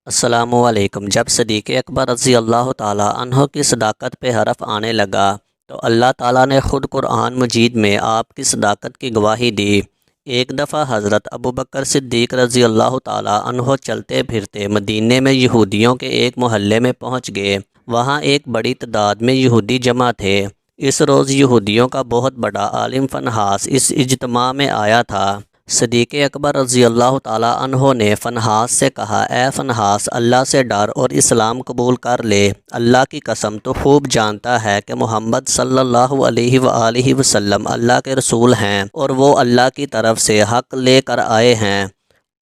السلام علیکم۔ جب صدیق اکبر رضی اللہ تعالیٰ عنہ کی صداقت پہ حرف آنے لگا تو اللہ تعالیٰ نے خود قرآن مجید میں آپ کی صداقت کی گواہی دی۔ ایک دفعہ حضرت ابوبکر صدیق رضی اللہ تعالیٰ عنہ چلتے پھرتے مدینے میں یہودیوں کے ایک محلے میں پہنچ گئے۔ وہاں ایک بڑی تعداد میں یہودی جمع تھے۔ اس روز یہودیوں کا بہت بڑا عالم فنحاس اس اجتماع میں آیا تھا۔ صدیق اکبر رضی اللہ تعالیٰ عنہ نے فنحاس سے کہا، اے فنحاس، اللہ سے ڈر اور اسلام قبول کر لے۔ اللہ کی قسم تو خوب جانتا ہے کہ محمد صلی اللہ علیہ وآلہ وسلم اللہ کے رسول ہیں اور وہ اللہ کی طرف سے حق لے کر آئے ہیں،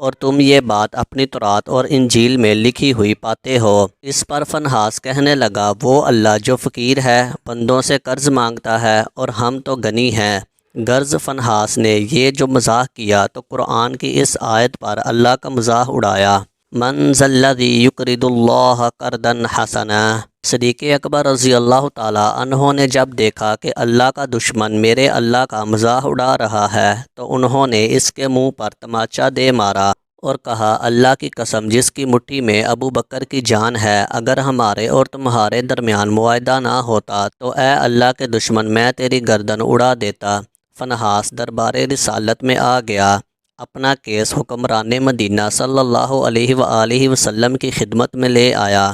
اور تم یہ بات اپنی تورات اور انجیل میں لکھی ہوئی پاتے ہو۔ اس پر فنحاس کہنے لگا، وہ اللہ جو فقیر ہے، بندوں سے قرض مانگتا ہے، اور ہم تو غنی ہیں۔ غرض فنحاس نے یہ جو مزاح کیا تو قرآن کی اس آیت پر اللہ کا مزاح اڑایا، من ذا الذی یقرض اللہ قرضا حسنا۔ صدیق اکبر رضی اللہ تعالیٰ عنہ نے جب دیکھا کہ اللہ کا دشمن میرے اللہ کا مزاح اڑا رہا ہے تو انہوں نے اس کے منہ پر تماچا دے مارا اور کہا، اللہ کی قسم جس کی مٹھی میں ابو بکر کی جان ہے، اگر ہمارے اور تمہارے درمیان معاہدہ نہ ہوتا تو اے اللہ کے دشمن میں تیری گردن اڑا دیتا۔ فنحاس دربار رسالت میں آ گیا، اپنا کیس حکمران مدینہ صلی اللہ علیہ وآلہ وسلم کی خدمت میں لے آیا۔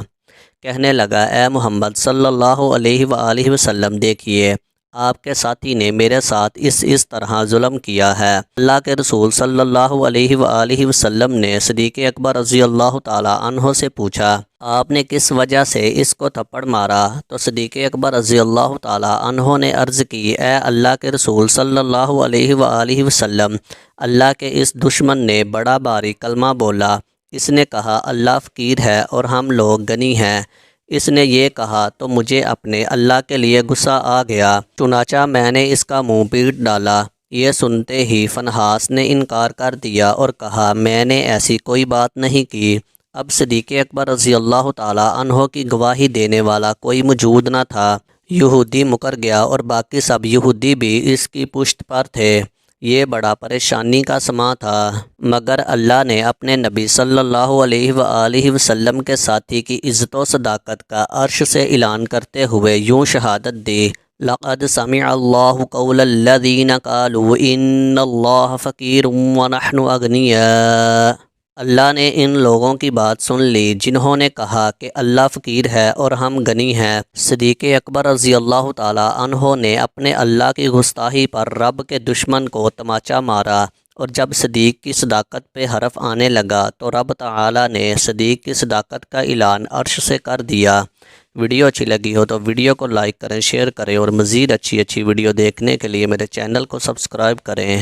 کہنے لگا، اے محمد صلی اللہ علیہ وآلہ وسلم، دیکھیے آپ کے ساتھی نے میرے ساتھ اس طرح ظلم کیا ہے۔ اللہ کے رسول صلی اللہ علیہ وآلہ وسلم نے صدیق اکبر رضی اللہ تعالیٰ عنہ سے پوچھا، آپ نے کس وجہ سے اس کو تھپڑ مارا؟ تو صدیق اکبر رضی اللہ تعالیٰ عنہ نے عرض کی، اے اللہ کے رسول صلی اللہ علیہ وآلہ وسلم، اللہ کے اس دشمن نے بڑا بھاری کلمہ بولا۔ اس نے کہا، اللہ فقیر ہے اور ہم لوگ غنی ہیں۔ اس نے یہ کہا تو مجھے اپنے اللہ کے لیے غصہ آ گیا، چنانچہ میں نے اس کا منہ پیٹ ڈالا۔ یہ سنتے ہی فنحاس نے انکار کر دیا اور کہا، میں نے ایسی کوئی بات نہیں کی۔ اب صدیق اکبر رضی اللہ تعالیٰ عنہ کی گواہی دینے والا کوئی موجود نہ تھا۔ یہودی مکر گیا اور باقی سب یہودی بھی اس کی پشت پر تھے۔ یہ بڑا پریشانی کا سماں تھا، مگر اللہ نے اپنے نبی صلی اللہ علیہ وآلہ وسلم کے ساتھی کی عزت و صداقت کا عرش سے اعلان کرتے ہوئے یوں شہادت دی، لقد سمع اللہ قول الذین قالوا ان اللہ فقیر ونحن اغنیاء۔ اللہ نے ان لوگوں کی بات سن لی جنہوں نے کہا کہ اللہ فقیر ہے اور ہم غنی ہیں۔ صدیق اکبر رضی اللہ تعالیٰ عنہ نے اپنے اللہ کی گستاخی پر رب کے دشمن کو تماچا مارا، اور جب صدیق کی صداقت پہ حرف آنے لگا تو رب تعالیٰ نے صدیق کی صداقت کا اعلان عرش سے کر دیا۔ ویڈیو اچھی لگی ہو تو ویڈیو کو لائک کریں، شیئر کریں، اور مزید اچھی ویڈیو دیکھنے کے لیے میرے چینل کو سبسکرائب کریں۔